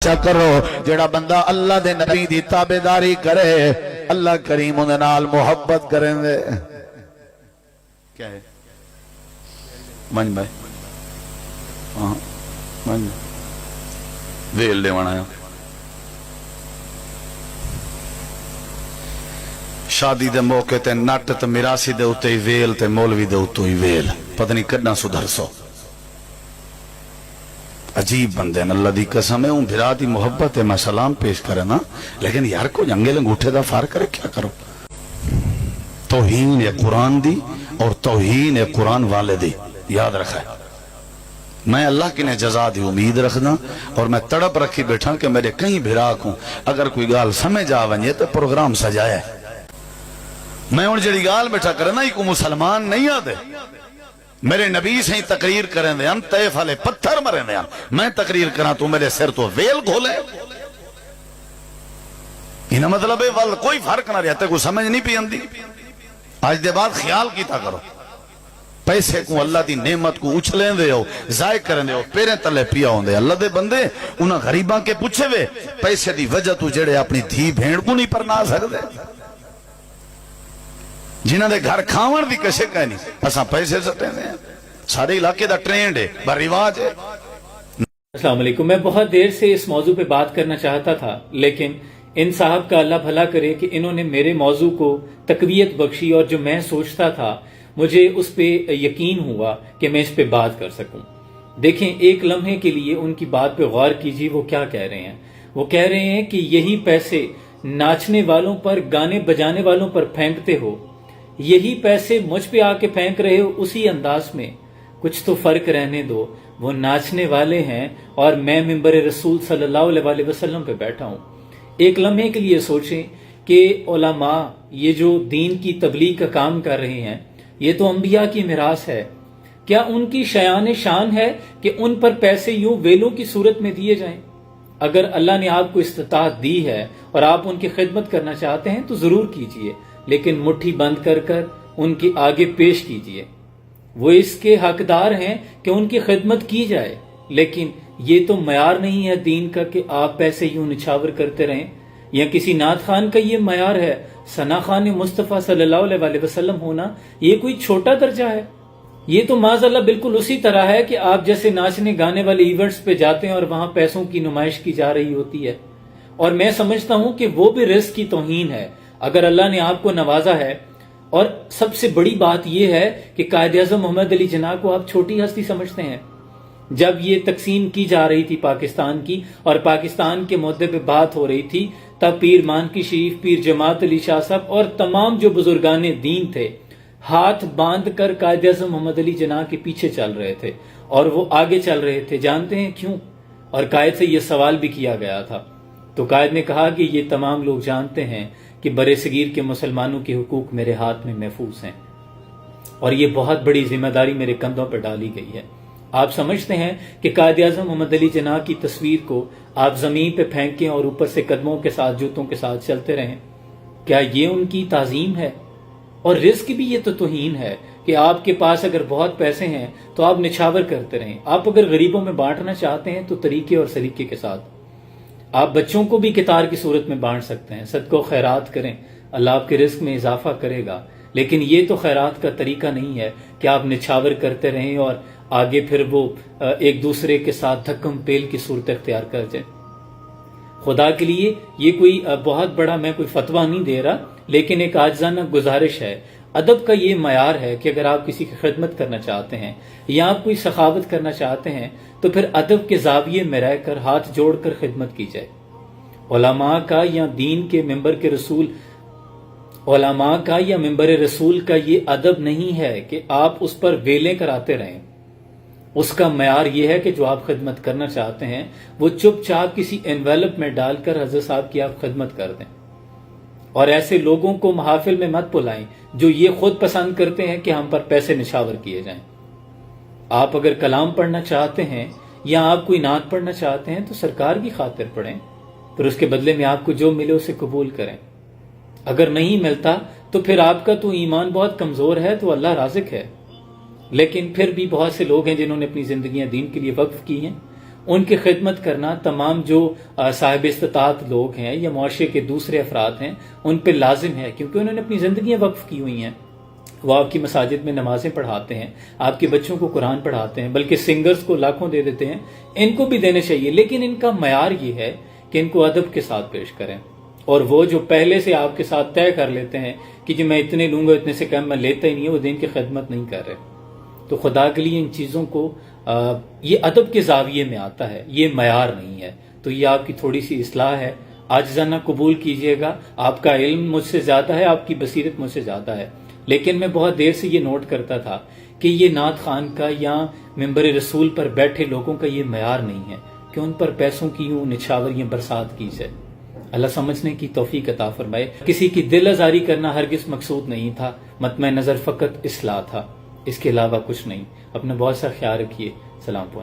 چا کرو جڑا بندہ اللہ دے نبی دی تابعداری کرے اللہ کریم اندے نال محبت کریں دے. کیا ہے من بھائی ہاں من ویل دے وانا ہے شادی دے موقع تے نٹ تے میراسی دے اتے ہی ویل تے مولوی دے اتے ہی ویل پتہ نہیں کدنا سدھر سو. عجیب بندے ہیں اللہ دی قسم ہے ان بھرا دی محبت ہے میں سلام پیش کرے نا لیکن یار کو جنگے لنگوٹھے دا فار کرے کیا کرو. توہین ہے قرآن دی اور توہین ہے قرآن والے دی یاد رکھا ہے. میں اللہ کی نے جزا دی امید رکھنا اور میں تڑپ رکھی بیٹھا کہ میرے کہیں بھراک ہوں اگر کوئی گال سمجھ آ ونجے تو پروگرام سجایا ہے. میں ان جڑی گال بیٹھا کرنا ہی کو مسلمان نہیں آدھے میرے نبی سے ہی تقریر کریں دے طیف والے پتھر مریں دے میں تقریر کرنا تو میرے سر تو ویل کھولے انہا مطلب ہے وال کوئی فرق نہ رہتا کوئی سمجھ نہیں پی اندی. آج دے بعد خیال کیتا کرو پیسے کو اللہ دی نعمت کو اچھلیں دے ہو ضائع کریں دے ہو پیریں تلے پیا ہوں دے اللہ دے بندے انہاں غریباں کے پوچھے وے پیسے دی وجہ تو جڑے اپنی دھی بھیڑ کو نہیں پرنا سکتے جنہاں دے گھر کھاون دی کسے کہیں نہیں اساں پیسے سٹیں دے سارے علاقے دا ٹرینڈ ہے رواج ہے. السلام علیکم. میں بہت دیر سے اس موضوع پہ بات کرنا چاہتا تھا لیکن ان صاحب کا اللہ بھلا کرے کہ انہوں نے میرے موضوع کو تقویت بخشی اور جو میں سوچتا تھا مجھے اس پہ یقین ہوا کہ میں اس پہ بات کر سکوں. دیکھیں ایک لمحے کے لیے ان کی بات پہ غور کیجیے وہ کیا کہہ رہے ہیں. وہ کہہ رہے ہیں کہ یہی پیسے ناچنے والوں پر گانے بجانے والوں پر پھینکتے ہو یہی پیسے مجھ پہ آ کے پھینک رہے ہو اسی انداز میں کچھ تو فرق رہنے دو. وہ ناچنے والے ہیں اور میں منبر رسول صلی اللہ علیہ وسلم پہ بیٹھا ہوں. ایک لمحے کے لیے سوچیں کہ علماء یہ جو دین کی تبلیغ کا کام کر رہے ہیں یہ تو انبیاء کی میراث ہے. کیا ان کی شیان شان ہے کہ ان پر پیسے یوں ویلوں کی صورت میں دیے جائیں؟ اگر اللہ نے آپ کو استطاعت دی ہے اور آپ ان کی خدمت کرنا چاہتے ہیں تو ضرور کیجئے لیکن مٹھی بند کر کر ان کے آگے پیش کیجئے. وہ اس کے حقدار ہیں کہ ان کی خدمت کی جائے لیکن یہ تو معیار نہیں ہے دین کا کہ آپ پیسے یوں نچھاور کرتے رہیں. یا کسی نعت خان کا یہ معیار ہے ثنا خان مصطفیٰ صلی اللہ علیہ وسلم ہونا یہ کوئی چھوٹا درجہ ہے؟ یہ تو معاذ اللہ بالکل اسی طرح ہے کہ آپ جیسے ناچنے گانے والے ایونٹس پہ جاتے ہیں اور وہاں پیسوں کی نمائش کی جا رہی ہوتی ہے اور میں سمجھتا ہوں کہ وہ بھی رزق کی توہین ہے. اگر اللہ نے آپ کو نوازا ہے اور سب سے بڑی بات یہ ہے کہ قائد اعظم محمد علی جناح کو آپ چھوٹی ہستی سمجھتے ہیں. جب یہ تقسیم کی جا رہی تھی پاکستان کی اور پاکستان کے مدعے پہ بات ہو رہی تھی تب پیر مانکی شریف پیر جماعت علی شاہ صاحب اور تمام جو بزرگان دین تھے ہاتھ باندھ کر قائد اعظم محمد علی جناح کے پیچھے چل رہے تھے اور وہ آگے چل رہے تھے. جانتے ہیں کیوں؟ اور قائد سے یہ سوال بھی کیا گیا تھا تو قائد نے کہا کہ یہ تمام لوگ جانتے ہیں کہ برے صغیر کے مسلمانوں کے حقوق میرے ہاتھ میں محفوظ ہیں اور یہ بہت بڑی ذمہ داری میرے کندھوں پر ڈالی گئی ہے. آپ سمجھتے ہیں کہ قائد اعظم محمد علی جناح کی تصویر کو آپ زمین پہ پھینکیں اور اوپر سے قدموں کے ساتھ جوتوں کے ساتھ چلتے رہیں؟ کیا یہ ان کی تعظیم ہے؟ اور رزق بھی یہ تو توہین ہے کہ آپ کے پاس اگر بہت پیسے ہیں تو آپ نچھاور کرتے رہیں. آپ اگر غریبوں میں بانٹنا چاہتے ہیں تو طریقے اور سلیقے کے ساتھ آپ بچوں کو بھی کتار کی صورت میں بانٹ سکتے ہیں. صدقہ و خیرات کریں اللہ آپ کے رزق میں اضافہ کرے گا لیکن یہ تو خیرات کا طریقہ نہیں ہے کہ آپ نچھاور کرتے رہیں اور آگے پھر وہ ایک دوسرے کے ساتھ دھکم پیل کی صورت اختیار کر جائیں. خدا کے لیے یہ کوئی بہت بڑا میں کوئی فتویٰ نہیں دے رہا لیکن ایک عاجزانہ گزارش ہے. ادب کا یہ معیار ہے کہ اگر آپ کسی کی خدمت کرنا چاہتے ہیں یا آپ کوئی سخاوت کرنا چاہتے ہیں تو پھر ادب کے زاویے میں رہ کر ہاتھ جوڑ کر خدمت کی جائے. علماء کا یا دین کے ممبر کے رسول علماء کا یا ممبر رسول کا یہ ادب نہیں ہے کہ آپ اس پر ویلیں کراتے رہیں. اس کا معیار یہ ہے کہ جو آپ خدمت کرنا چاہتے ہیں وہ چپ چاپ کسی انویلپ میں ڈال کر حضرت صاحب کی آپ خدمت کر دیں. اور ایسے لوگوں کو محافل میں مت بلائیں جو یہ خود پسند کرتے ہیں کہ ہم پر پیسے نچھاور کیے جائیں. آپ اگر کلام پڑھنا چاہتے ہیں یا آپ کوئی نعت پڑھنا چاہتے ہیں تو سرکار کی خاطر پڑھیں پھر اس کے بدلے میں آپ کو جو ملے اسے قبول کریں. اگر نہیں ملتا تو پھر آپ کا تو ایمان بہت کمزور ہے تو اللہ رازق ہے. لیکن پھر بھی بہت سے لوگ ہیں جنہوں نے اپنی زندگیاں دین کے لیے وقف کی ہیں ان کی خدمت کرنا تمام جو صاحب استطاعت لوگ ہیں یا معاشرے کے دوسرے افراد ہیں ان پہ لازم ہے، کیونکہ انہوں نے اپنی زندگیاں وقف کی ہوئی ہیں۔ وہ آپ کی مساجد میں نمازیں پڑھاتے ہیں، آپ کے بچوں کو قرآن پڑھاتے ہیں، بلکہ سنگرز کو لاکھوں دے دیتے ہیں، ان کو بھی دینے چاہیے، لیکن ان کا معیار یہ ہے کہ ان کو ادب کے ساتھ پیش کریں۔ اور وہ جو پہلے سے آپ کے ساتھ طے کر لیتے ہیں کہ جی میں اتنے لوں گا، اتنے سے کم میں لیتا ہی نہیں، وہ دین کی خدمت نہیں کر رہے۔ تو خدا کے لیے ان چیزوں کو یہ ادب کے زاویے میں آتا ہے، یہ معیار نہیں ہے۔ تو یہ آپ کی تھوڑی سی اصلاح ہے، عاجزانہ قبول کیجئے گا۔ آپ کا علم مجھ سے زیادہ ہے، آپ کی بصیرت مجھ سے زیادہ ہے، لیکن میں بہت دیر سے یہ نوٹ کرتا تھا کہ یہ نعت خان کا یا ممبر رسول پر بیٹھے لوگوں کا یہ معیار نہیں ہے کہ ان پر پیسوں کی یوں نچھاوریاں برسات کی جائے۔ اللہ سمجھنے کی توفیق عطا فرمائے۔ کسی کی دل آزاری کرنا ہرگز مقصود نہیں تھا، مطمع نظر فقط اصلاح تھا، اس کے علاوہ کچھ نہیں۔ اپنا بہت سا خیال رکھیے۔ سلام پہنچ